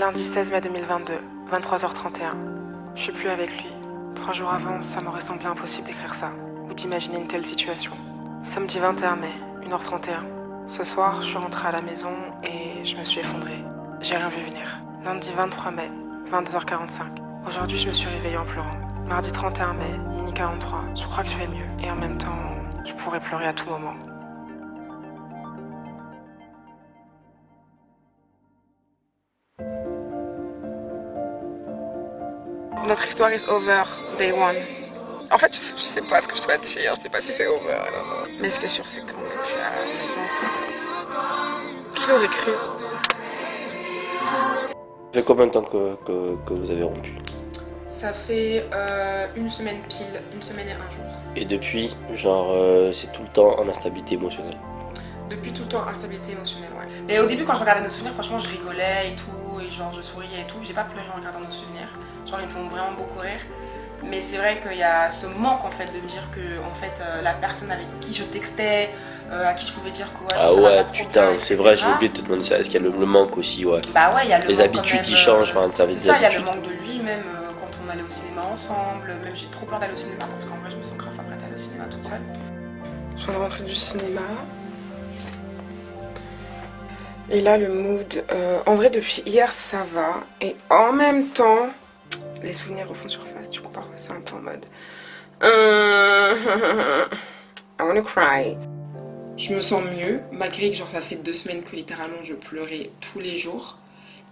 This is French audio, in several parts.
Lundi 16 mai 2022, 23h31. Je suis plus avec lui. 3 jours avant, ça m'aurait semblé impossible d'écrire ça, ou d'imaginer une telle situation. Samedi 21 mai, 1h31. Ce soir, je suis rentrée à la maison et je me suis effondrée. J'ai rien vu venir. Lundi 23 mai, 22h45. Aujourd'hui, je me suis réveillée en pleurant. Mardi 31 mai, minuit 43. Je crois que je vais mieux. Et en même temps, je pourrais pleurer à tout moment. Notre histoire is over, day one. En fait, je sais pas ce que je dois dire, je sais pas si c'est over. Alors. Mais ce qui est sûr, c'est qu'on est plus à la maison ensemble. Qui l'aurait cru? Ça fait combien de temps que vous avez rompu? Ça fait une semaine pile, une semaine et un jour. Et depuis, genre, c'est tout le temps en instabilité émotionnelle? Depuis tout le temps, instabilité émotionnelle, ouais. Mais au début, quand je regardais nos souvenirs, franchement, je rigolais et tout, et genre, je souriais et tout. J'ai pas pleuré en regardant nos souvenirs. Genre, ils me font vraiment beaucoup rire. Mais c'est vrai qu'il y a ce manque, en fait, de me dire que, en fait, la personne avec qui je textais, à qui je pouvais dire que, ouais, ah ça va ouais, pas trop putain, bien, c'est vrai, j'ai oublié de te demander ça. Est-ce qu'il y a le manque aussi, ouais? Bah ouais, il y a le les manque habitudes quand même, qui changent, enfin, c'est ça, il y a le manque de lui, même quand on allait au cinéma ensemble. Même j'ai trop peur d'aller au cinéma, parce qu'en vrai, je me sens grave après d'aller au cinéma toute seule. Je viens de rentrer du cinéma. Et là, le mood, en vrai, depuis hier, ça va. Et en même temps, les souvenirs refont surface. Du coup, parfois, c'est un peu en mode... I wanna cry. Je me sens mieux, malgré que genre, ça fait 2 semaines que littéralement, je pleurais tous les jours.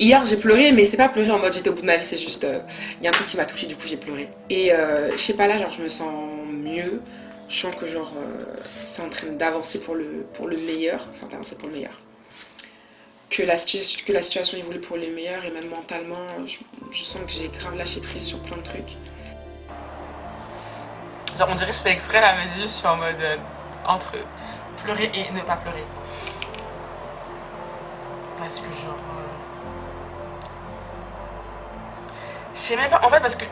Hier, j'ai pleuré, mais c'est pas pleurer en mode j'étais au bout de ma vie, c'est juste... y a un truc qui m'a touchée, du coup, j'ai pleuré. Et je sais pas, là, genre, je me sens mieux. Je sens que, genre, c'est en train d'avancer pour le meilleur. Enfin, d'avancer pour le meilleur. Que la situation évolue pour le meilleur et même mentalement, je sens que j'ai grave lâché prise sur plein de trucs. Genre on dirait que je fais exprès là, mais je suis en mode entre pleurer et ne pas pleurer. Parce que genre... je sais même pas, en fait parce que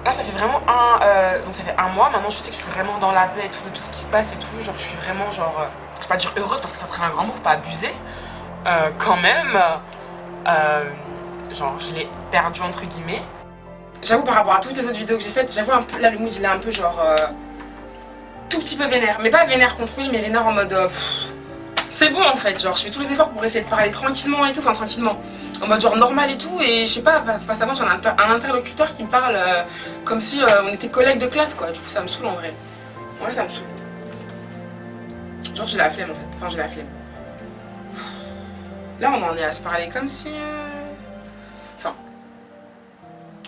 là ça fait vraiment donc ça fait un mois, maintenant je sais que je suis vraiment dans la paix et tout, de tout ce qui se passe et tout, genre je suis vraiment genre... je vais pas dire heureuse parce que ça serait un grand mot, faut pas abuser. Quand même, genre je l'ai perdu entre guillemets. J'avoue par rapport à toutes les autres vidéos que j'ai faites, j'avoue un peu, là le mood il est un peu genre tout petit peu vénère, mais pas vénère contre lui, mais vénère en mode c'est bon en fait, genre je fais tous les efforts pour essayer de parler tranquillement et tout, enfin tranquillement, en mode genre normal et tout, et je sais pas, face à moi j'ai un interlocuteur qui me parle comme si on était collègues de classe quoi, du coup ça me saoule en vrai. En vrai ça me saoule. Genre j'ai la flemme en fait, enfin j'ai la flemme. Là, on en est à se parler comme si... Enfin...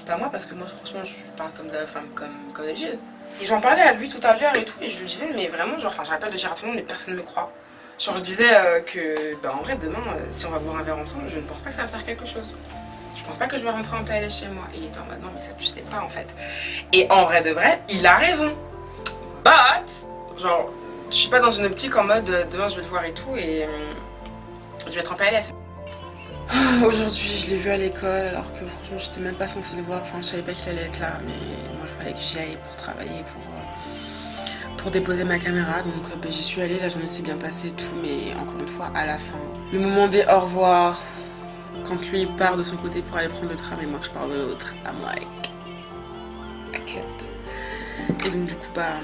Pas moi, parce que moi, franchement, je parle comme d'habitude. Et j'en parlais à lui tout à l'heure et tout, et je lui disais, mais vraiment, genre... Enfin, j'arrête pas de dire à tout le monde, mais personne ne me croit. Genre, je disais que... Bah, en vrai, demain, si on va boire un verre ensemble, je ne pense pas que ça va faire quelque chose. Je pense pas que je vais rentrer en PLS chez moi. Et il était en mode, non, mais ça, tu sais pas, en fait. Et en vrai de vrai, il a raison. But... Genre, je suis pas dans une optique en mode, demain, je vais le voir et tout, et... je vais être en PLS. Aujourd'hui, je l'ai vu à l'école alors que franchement, j'étais même pas censée le voir. Enfin, je savais pas qu'il allait être là, mais moi, il fallait que j'y aille pour travailler, pour déposer ma caméra. Donc, ben, j'y suis allée. La journée s'est bien passée et tout, mais encore une fois, à la fin, le moment des au revoir, quand lui part de son côté pour aller prendre le tram et moi que je pars de l'autre, I'm like, I can't. Et donc, du coup, bah,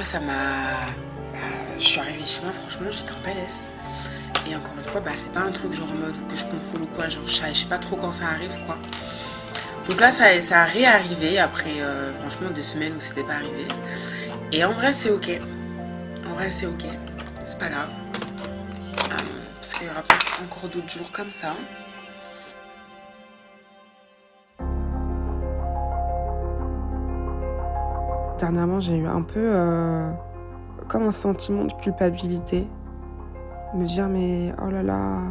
ça m'a. Je suis arrivée chez moi, franchement, j'étais en PLS. Et encore une fois, bah, c'est pas un truc genre en mode que je contrôle ou quoi, genre je sais pas trop quand ça arrive quoi. Donc là, ça a réarrivé après franchement des semaines où c'était pas arrivé. Et en vrai, c'est ok. En vrai, c'est ok. C'est pas grave. Parce qu'il y aura peut-être encore d'autres jours comme ça. Dernièrement, j'ai eu un peu comme un sentiment de culpabilité. Me dire mais oh là là,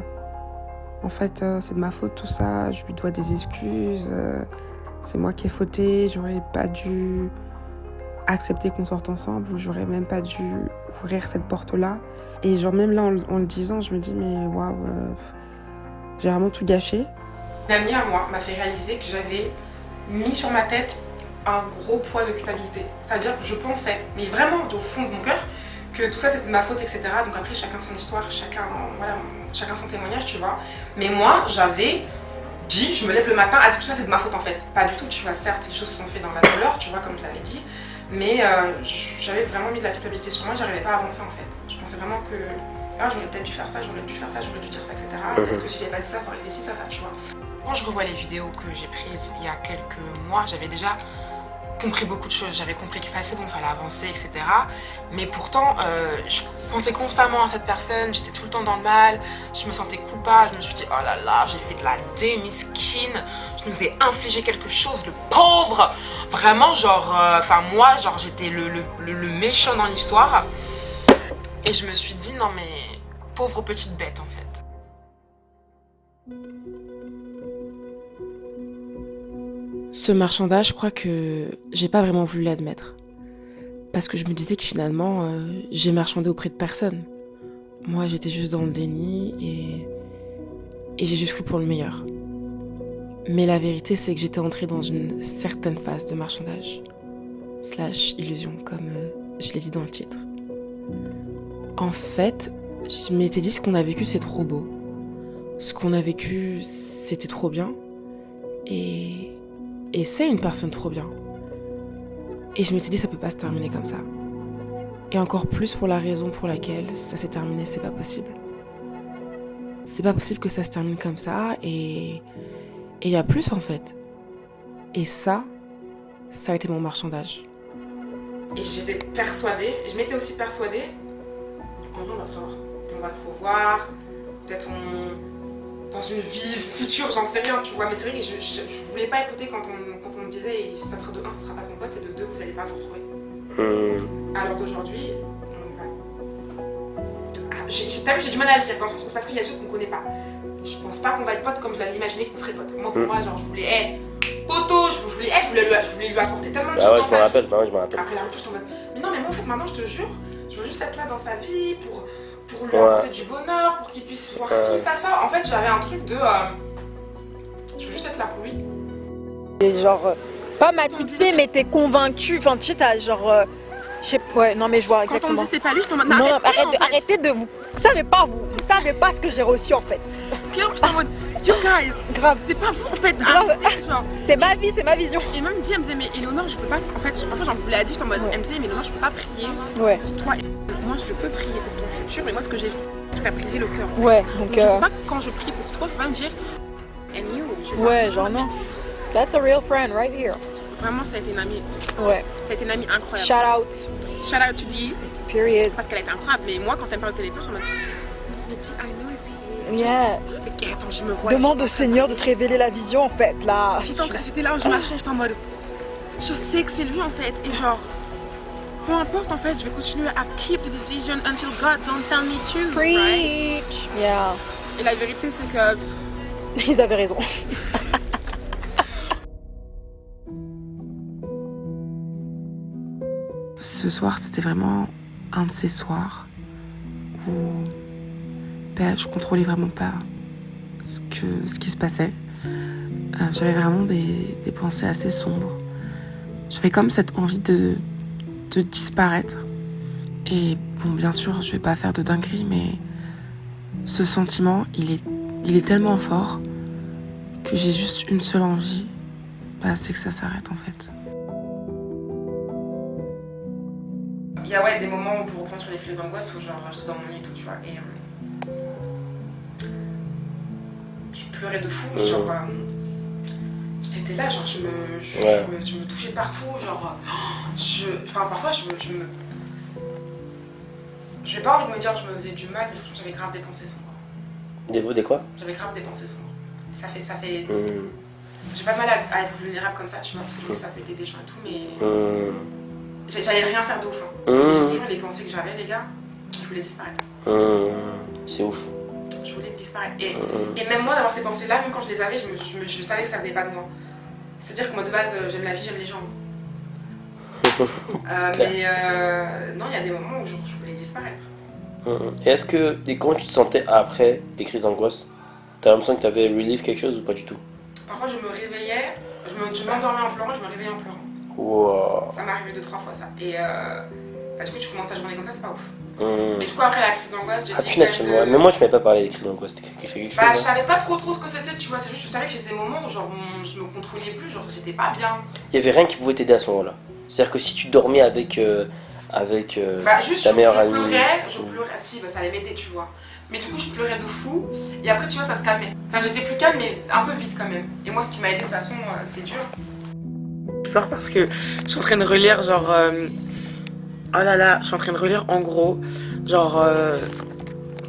en fait c'est de ma faute tout ça, je lui dois des excuses, c'est moi qui ai fauté, j'aurais pas dû accepter qu'on sorte ensemble, ou j'aurais même pas dû ouvrir cette porte là. Et genre même là en le disant, je me dis mais waouh, j'ai vraiment tout gâché. Une amie à moi m'a fait réaliser que j'avais mis sur ma tête un gros poids de culpabilité. C'est-à-dire que je pensais, mais vraiment au fond de mon cœur, que tout ça c'était de ma faute, etc. Donc après, chacun son histoire, chacun son témoignage, tu vois. Mais moi, j'avais dit, je me lève le matin, ah, tout ça c'est de ma faute en fait. Pas du tout, tu vois. Certes, les choses sont faites dans la douleur, tu vois, comme je l'avais dit. Mais j'avais vraiment mis de la culpabilité sur moi, j'arrivais pas à avancer en fait. Je pensais vraiment que j'aurais peut-être dû faire ça, j'aurais dû faire ça, j'aurais dû dire ça, etc. Peut-être que si j'avais pas dit ça, ça aurait fait ci, ça, tu vois. Quand je revois les vidéos que j'ai prises il y a quelques mois, j'avais déjà compris beaucoup de choses. J'avais compris qu'il fallait avancer, etc. Mais pourtant, je pensais constamment à cette personne, j'étais tout le temps dans le mal, je me sentais coupable, je me suis dit, oh là là, j'ai fait de la démisquine, je nous ai infligé quelque chose, le pauvre. Vraiment, genre, moi, genre, j'étais le méchant dans l'histoire. Et je me suis dit, non mais, pauvre petite bête en fait. Ce marchandage, je crois que j'ai pas vraiment voulu l'admettre. Parce que je me disais que finalement, j'ai marchandé auprès de personne. Moi, j'étais juste dans le déni et j'ai juste cru pour le meilleur. Mais la vérité, c'est que j'étais entrée dans une certaine phase de marchandage. / illusion, comme je l'ai dit dans le titre. En fait, je m'étais dit ce qu'on a vécu, c'est trop beau. Ce qu'on a vécu, c'était trop bien. Et c'est une personne trop bien. Et je m'étais dit, ça peut pas se terminer comme ça. Et encore plus pour la raison pour laquelle ça s'est terminé, c'est pas possible. C'est pas possible que ça se termine comme ça, et y a plus en fait. Et ça a été mon marchandage. Et j'étais persuadée, je m'étais aussi persuadée, en vrai on va se revoir. On va se revoir, peut-être dans une vie future, j'en sais rien, tu vois. Mais c'est vrai que je voulais pas écouter quand on me disait, ça sera de 1, ça sera pas ton pote, et de 2, vous allez pas vous retrouver. Alors d'aujourd'hui, on va... j'ai du mal à le dire, dans le sens où c'est parce qu'il y a ceux qu'on connaît pas. Je pense pas qu'on va être potes comme je l'avais imaginé qu'on serait potes. Moi, pour moi, genre, je voulais, poteau, je voulais lui apporter tellement de choses dans sa vie. Je me rappelle. Après la rupture, j'étais en mode, mais non, mais moi, en fait, maintenant, je te jure, je veux juste être là dans sa vie pour lui apporter du bonheur, pour qu'il puisse voir ci, ça. En fait, j'avais un truc de... je veux juste être là pour lui. Et genre, pas matrixé, mais t'es convaincu, enfin, tu sais, t'as genre... je sais pas, ouais, non mais je vois exactement. Quand on me dit c'est pas lui, je t'en mode, non, arrêtez de vous savez pas, vous savez pas ce que j'ai reçu en fait. Clairement, j'étais en mode, you guys, grave, c'est pas vous en fait, grave. Arrêtez, genre. C'est ma vie, c'est ma vision. Et même dit, elle me disait, mais Éléonore, je peux pas, en fait, parfois j'en voulais à Dieu, j'étais en mode, elle me disait, mais Éléonore, je peux pas prier pour toi. Moi, je peux prier pour ton futur, mais moi, ce que j'ai vu, qui t'a brisé le cœur. En fait. Ouais, donc je peux pas, quand je prie pour toi, je peux pas me dire, and you. Ouais, genre non. That's a real friend right here. Vraiment, ça a été une amie. Ouais. Ça a été une amie incroyable. Shout out. Shout out to Dee. Period. Parce qu'elle a été incroyable. Mais moi, quand elle me parle au téléphone, je suis en mode, mais Dee, I know it's here. Yeah. Mais attends, je me vois. Demande au Seigneur de te révéler la vision en fait, là. J'étais là où je marchais, j'étais en mode, je sais que c'est lui en fait. Et genre, peu importe en fait, je vais continuer à keep the decision until God don't tell me to. Preach. Right? Yeah. Et la vérité, c'est que... Ils avaient raison. Ce soir, c'était vraiment un de ces soirs où je contrôlais vraiment pas ce qui se passait. J'avais vraiment des pensées assez sombres. J'avais comme cette envie de disparaître. Et bon, bien sûr, je vais pas faire de dinguerie, mais ce sentiment, il est tellement fort que j'ai juste une seule envie, c'est que ça s'arrête en fait. Il y a des moments pour reprendre sur les crises d'angoisse où genre j'étais dans mon lit et tout, tu vois, et je pleurais de fou, mais genre j'étais là, genre je me touchais partout, genre parfois j'ai pas envie de me dire que je me faisais du mal, mais j'avais grave des pensées sombres. Des quoi? J'avais grave des pensées sombres. Ça fait j'ai pas mal à être vulnérable comme ça, tu vois, parce que je me ça peut être des gens et tout, mais j'allais rien faire de ouf. Mais je vous jure, les pensées que j'avais, les gars, je voulais disparaître. C'est ouf. Je voulais disparaître. Et même moi, d'avoir ces pensées-là, même quand je les avais, je savais que ça venait pas de moi. C'est-à-dire que moi, de base, j'aime la vie, j'aime les gens. Mais non, il y a des moments où je voulais disparaître. Et est-ce que, comment tu te sentais après les crises d'angoisse? T'as l'impression que t'avais relief quelque chose ou pas du tout? Parfois, je me réveillais, je m'endormais en pleurant, je me réveillais en pleurant. Wow. Ça m'est arrivé 2-3 fois ça. Et Bah, du coup, tu commences ta journée comme ça, c'est pas ouf. Hum. Et du coup, après la crise d'angoisse, j'ai Ah, essayé punaise, quand même de... mais moi, tu m'avais pas parlé des crises d'angoisse. C'est quelque chose. Bah, je Hein. savais pas trop ce que c'était, tu vois. C'est juste, je savais que j'étais des moments où, genre, je me contrôlais plus, genre, j'étais pas bien. Il y avait rien qui pouvait t'aider à ce moment-là. C'est-à-dire que si tu dormais avec Bah, juste, ta meilleure je amie. pleurais, si, bah, ça allait m'aider, tu vois. Mais du coup, je pleurais de fou, et après, tu vois, ça se calmait. Enfin, j'étais plus calme, mais un peu vite quand même. Et moi, ce qui m'a aidé, de toute façon, c'est dur. Je pleure parce que je suis en train de relire, genre. Oh là là, je suis en train de relire en gros, genre.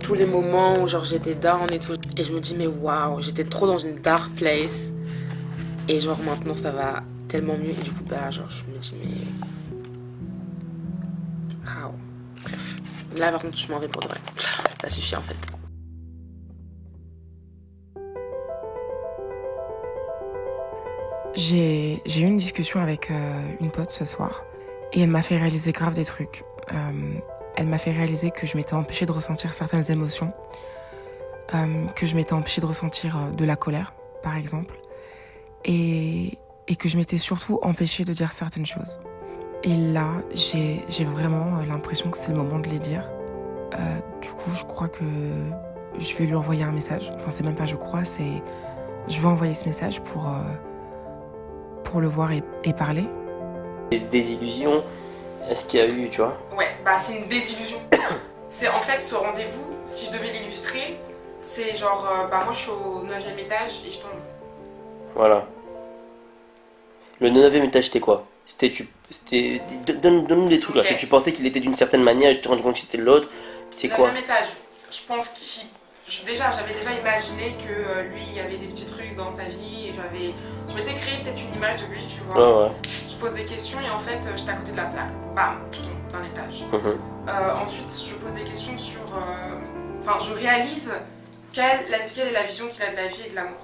Tous les moments où, genre, j'étais down et tout. Et je me dis, mais waouh, j'étais trop dans une dark place. Et, genre, maintenant, ça va tellement mieux. Et du coup, bah, genre, je me dis, mais. How? Bref. Là, par contre, je m'en vais pour de vrai. Ça suffit, en fait. J'ai eu une discussion avec une pote ce soir et elle m'a fait réaliser grave des trucs. Elle m'a fait réaliser que je m'étais empêchée de ressentir certaines émotions, que je m'étais empêchée de ressentir de la colère, par exemple, et que je m'étais surtout empêchée de dire certaines choses. Et là, j'ai vraiment l'impression que c'est le moment de les dire. Du coup, je crois que je vais lui envoyer un message. Enfin, c'est même pas je crois, c'est... Je vais envoyer ce message pour le voir et parler. Des désillusions, est-ce qu'il y a eu, tu vois? Ouais, bah, c'est une désillusion. C'est en fait ce rendez-vous, si je devais l'illustrer, c'est genre, bah, moi, je suis au 9e étage et je tombe. Voilà. Le 9e étage, c'était quoi? Donne-nous des trucs là. Ok. Si tu pensais qu'il était d'une certaine manière et tu te rends compte que c'était l'autre, c'est quoi? 9e étage, je pense qu'ici, j'avais déjà imaginé que lui, il y avait des petits trucs dans sa vie et je m'étais créé peut-être une image de lui, tu vois. Ouais, ouais. Je pose des questions et en fait, j'étais à côté de la plaque, bam, je tombe d'un étage. Mhm. Ensuite, je pose des questions sur... Enfin, je réalise quelle est la vision qu'il a de la vie et de l'amour.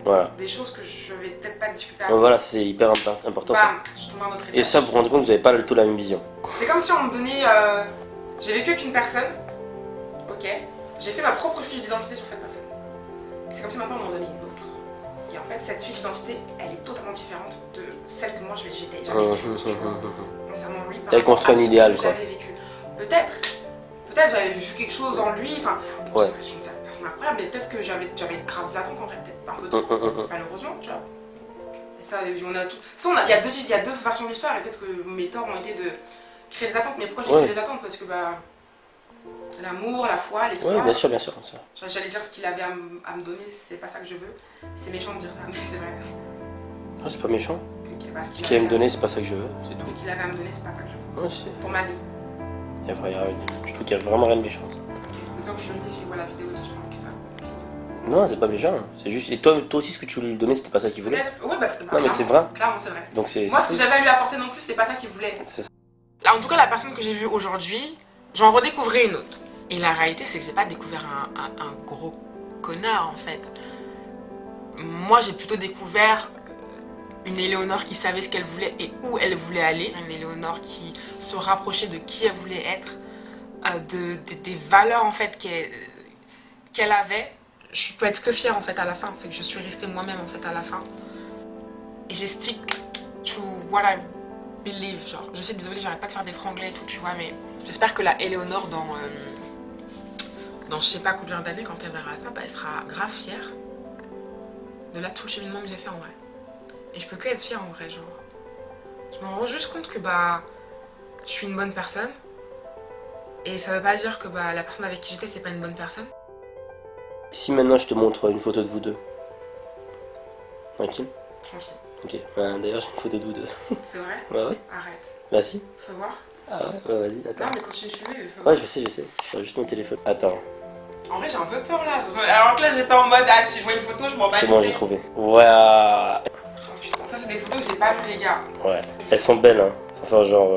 Voilà. Des choses que je vais peut-être pas discuter Ouais, avant. voilà, c'est hyper important ça. Bam, je tombe à un autre étage. Et ça, vous vous rendez compte que vous n'avez pas du tout la même vision. C'est comme si on me donnait... J'ai vécu avec une personne, ok. J'ai fait ma propre fiche d'identité sur cette personne. Et c'est comme si maintenant on m'en donnait une autre. Et en fait, cette fiche d'identité, elle est totalement différente de celle que moi j'avais écrite concernant lui. T'avais construit un idéal, quoi. J'avais vécu. Peut-être j'avais vu quelque chose en lui. Enfin, bon, Ouais. c'est une personne incroyable, mais peut-être que j'avais grave des attentes en vrai, peut-être un peu trop. Malheureusement, tu vois. Et ça, on a tout. Ça, il y a deux versions de l'histoire, et peut-être que mes torts ont été de créer des attentes. Mais pourquoi j'ai créé des attentes? Parce que bah. L'amour, la foi, l'espoir. Oui, bien sûr, bien sûr. J'allais dire ce qu'il avait à me donner, c'est pas ça que je veux. C'est méchant de dire ça, mais c'est vrai. Ah, c'est pas méchant. Okay, Ce qu'il allait me donner, c'est pas ça que je veux, c'est Ce tout. qu'il avait à me donner, c'est pas ça que je veux. Ouais, c'est... Pour ma vie. Je trouve qu'il y a vraiment rien de méchant. Donc je me dis, s'il voit la vidéo, tu penses que ça. Non, c'est pas méchant. C'est juste... Et toi aussi, ce que tu voulais lui donner, c'était pas ça qu'il voulait. Ouais, bah c'est Non, mais c'est vrai. Clairement, c'est vrai. Donc c'est... Moi, ce que j'avais à lui apporter non plus, c'est pas ça qu'il voulait. C'est ça. Là, en tout cas, la personne que j'ai vue aujourd'hui, j'en redécouvrais une autre. Et la réalité, c'est que j'ai pas découvert un gros connard, en fait. Moi, j'ai plutôt découvert une Éléonore qui savait ce qu'elle voulait et où elle voulait aller. Une Éléonore qui se rapprochait de qui elle voulait être, des valeurs, en fait, qu'elle avait. Je peux être que fière, en fait, à la fin. C'est que je suis restée moi-même, en fait, à la fin. Et j'ai stick to what I believe. Genre, je sais, désolée, j'arrête pas de faire des franglais et tout, tu vois, mais j'espère que la Éléonore dans je sais pas combien d'années, quand elle verra ça, bah, elle sera grave fière de là tout le cheminement que j'ai fait en vrai. Et je peux que être fière en vrai, genre. Je me rends juste compte que bah je suis une bonne personne. Et ça veut pas dire que bah la personne avec qui j'étais c'est pas une bonne personne. Si maintenant je te montre une photo de vous deux. Tranquille? Tranquille. Ok. D'ailleurs, j'ai une photo de vous deux. C'est vrai? Ouais, ouais. Arrête. Bah si. Faut voir. Ah ouais, vas-y, attends. Non mais continue de filmer, faut Ouais, voir. je sais. Je sors juste mon téléphone. Attends. En vrai j'ai un peu peur là. Alors que là j'étais en mode ah si je vois une photo je m'en bats C'est les bon, steaks. j'ai trouvé. Voilà. Oh putain, ça c'est des photos que j'ai pas vues les gars. Ouais. Elles sont belles, hein. Ça fait genre...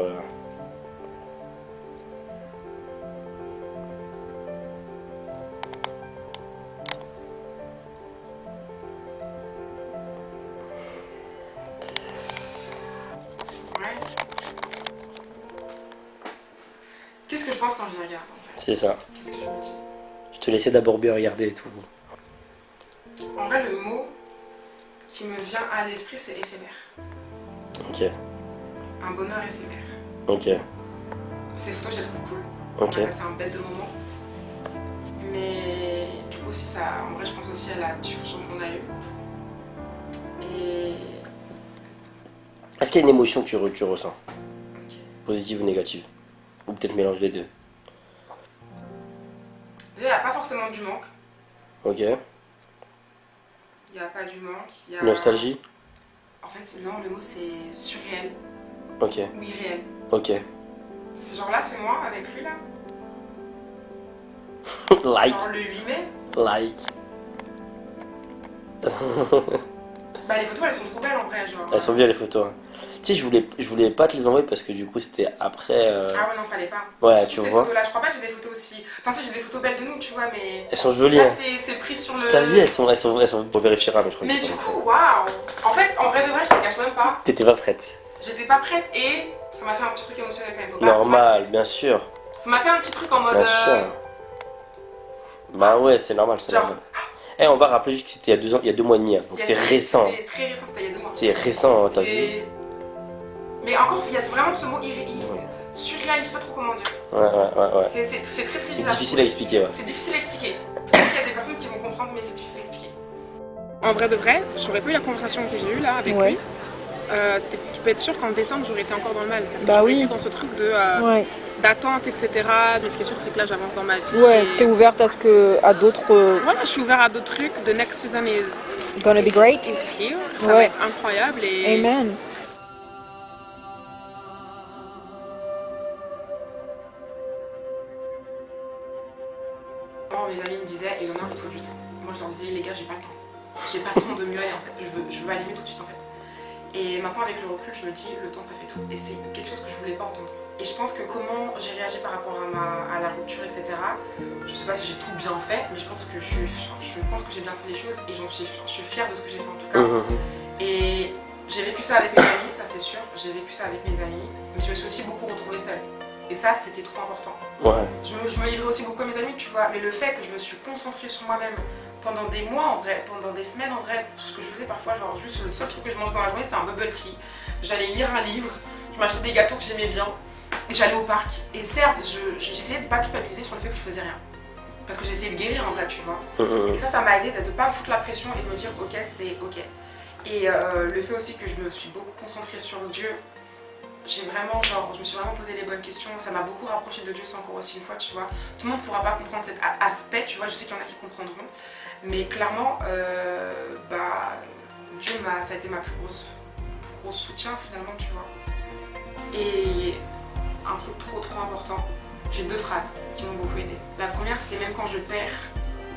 Ouais. Qu'est-ce que je pense quand je les regarde en fait? C'est ça. Qu'est-ce que je me dis? Je te laissais d'abord bien regarder et tout. En vrai, le mot qui me vient à l'esprit, c'est éphémère. Ok. Un bonheur éphémère. Ok. C'est Ok. On a passé un bête de moment. Mais du coup aussi ça, en vrai je pense aussi à la discussion qu'on a eue. Et Est-ce qu'il y a une émotion que tu ressens? ok. Positive ou négative? Ou peut-être mélange des deux. Déjà il n'y a pas forcément du manque. Ok. Il n'y a pas du manque. Il y a... Nostalgie? En fait non, le mot c'est surréel Ok. ou irréel. Ok. C'est genre là c'est moi avec lui là. Like. Genre le 8 mai. Like. Bah les photos elles sont trop belles en vrai genre. Elles sont bien les photos. Hein. Tu sais, je voulais pas te les envoyer parce que du coup c'était après. Ah ouais non fallait pas. Ouais, Surtout tu ces vois. photos là, je crois pas que j'ai des photos aussi. Enfin si j'ai des photos belles de nous tu vois mais. Elles sont jolies. Là Hein. c'est pris sur le. T'as vu, elles sont. On vérifiera, mais je crois Mais qu'elles du sont coup waouh. En fait en vrai de vrai je te cache même pas. T'étais pas prête. J'étais pas prête et ça m'a fait un petit truc émotionnel quand même. Faut pas Normal, bien sûr. Ça m'a fait un petit truc en mode. Bien sûr. Bah ouais, c'est normal, c'est Genre- normal. Eh, on va rappeler juste que c'était il y a 2 ans, il y a 2 mois et demi, hein, donc c'est récent. C'était très récent, c'était il y a 2 mois. C'est récent, hein, t'as vu. C'est- Mais encore, il y a vraiment ce mot surréel, je sais pas trop comment dire. Ouais. C'est très très C'est bizarre. difficile à expliquer, ouais. C'est difficile à expliquer. Peut-être qu'il y a des personnes qui vont comprendre, mais c'est difficile à expliquer. En vrai de vrai, j'aurais pas eu la conversation que j'ai eue là avec Ouais. lui. Tu peux être sûr qu'en décembre, j'aurais été encore dans le mal. Parce que Bah j'aurais oui. été dans ce truc de Ouais. d'attente, etc. Mais ce qui est sûr, c'est que là, j'avance dans ma vie. Ouais, et- t'es ouverte à d'autres. Voilà, je suis ouverte à d'autres trucs. The next season is Gonna be great. is here. Ça Ouais. va être incroyable. Et... Amen. Moi, mes amis me disaient, Eleonore, il te faut du temps. Moi, je leur disais, les gars, j'ai pas le temps. J'ai pas le temps de mieux aller en fait. Je veux aller mieux tout de suite en fait. Et maintenant, avec le recul, je me dis, le temps ça fait tout. Et c'est quelque chose que je voulais pas entendre. Et je pense que comment j'ai réagi par rapport à la rupture, etc. Je sais pas si j'ai tout bien fait, mais je pense que j'ai bien fait les choses et je suis fière de ce que j'ai fait en tout cas. Et j'ai vécu ça avec mes amis, ça c'est sûr. J'ai vécu ça avec mes amis, mais je me suis aussi beaucoup retrouvée seule. Et ça, c'était trop important. Ouais. Je me livrais aussi beaucoup à mes amis, tu vois. Mais le fait que je me suis concentrée sur moi-même pendant des mois en vrai, pendant des semaines en vrai, tout ce que je faisais parfois, genre juste le seul truc que je mangeais dans la journée, c'était un bubble tea. J'allais lire un livre, je m'achetais des gâteaux que j'aimais bien, et j'allais au parc. Et certes, j'essayais de pas culpabiliser sur le fait que je faisais rien. Parce que j'essayais de guérir en vrai, tu vois. Et ça m'a aidé de pas me foutre la pression et de me dire, ok, c'est ok. Et le fait aussi que je me suis beaucoup concentrée sur Dieu, je me suis vraiment posé les bonnes questions, ça m'a beaucoup rapproché de Dieu, c'est encore aussi une fois, tu vois. Tout le monde ne pourra pas comprendre cet aspect, tu vois, je sais qu'il y en a qui comprendront. Mais clairement, Dieu, ça a été ma plus grosse soutien finalement, tu vois. Et un truc trop important, j'ai 2 phrases qui m'ont beaucoup aidé. La première, c'est même quand je perds,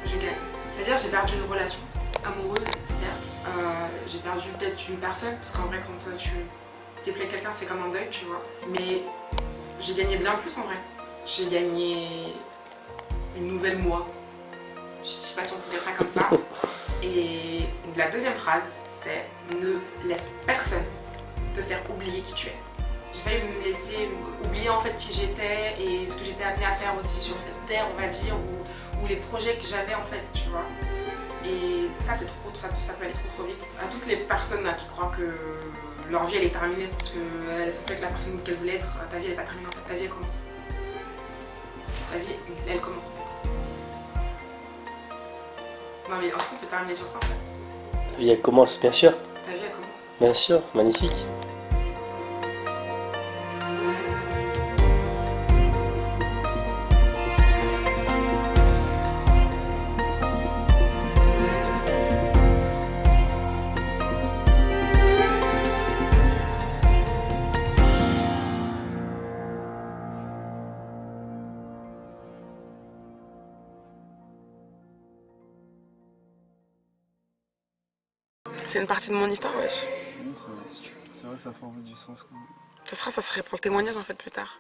je gagne. C'est-à-dire j'ai perdu une relation amoureuse, certes. J'ai perdu peut-être une personne, parce qu'en vrai quand tu déplais quelqu'un c'est comme un deuil, tu vois. Mais j'ai gagné bien plus en vrai. J'ai gagné une nouvelle moi. Je sais pas si on peut dire ça comme ça. Et la deuxième phrase, c'est ne laisse personne te faire oublier qui tu es. J'ai failli me laisser oublier en fait qui j'étais et ce que j'étais amenée à faire aussi sur cette terre, on va dire, ou les projets que j'avais en fait, tu vois. Et ça, c'est trop, ça peut aller trop vite. À toutes les personnes là, qui croient que leur vie elle est terminée parce qu'elles sont pas avec la personne qu'elles voulaient être, ta vie elle est pas terminée en fait, ta vie elle commence. Ta vie elle commence en fait. Non mais est-ce qu'on peut terminer sur ça en fait? Ta vie elle commence, bien sûr. Ta vie elle commence. Bien sûr, magnifique. C'est une partie de mon histoire, wesh. C'est vrai, ça forme du sens. Ça serait pour le témoignage en fait plus tard.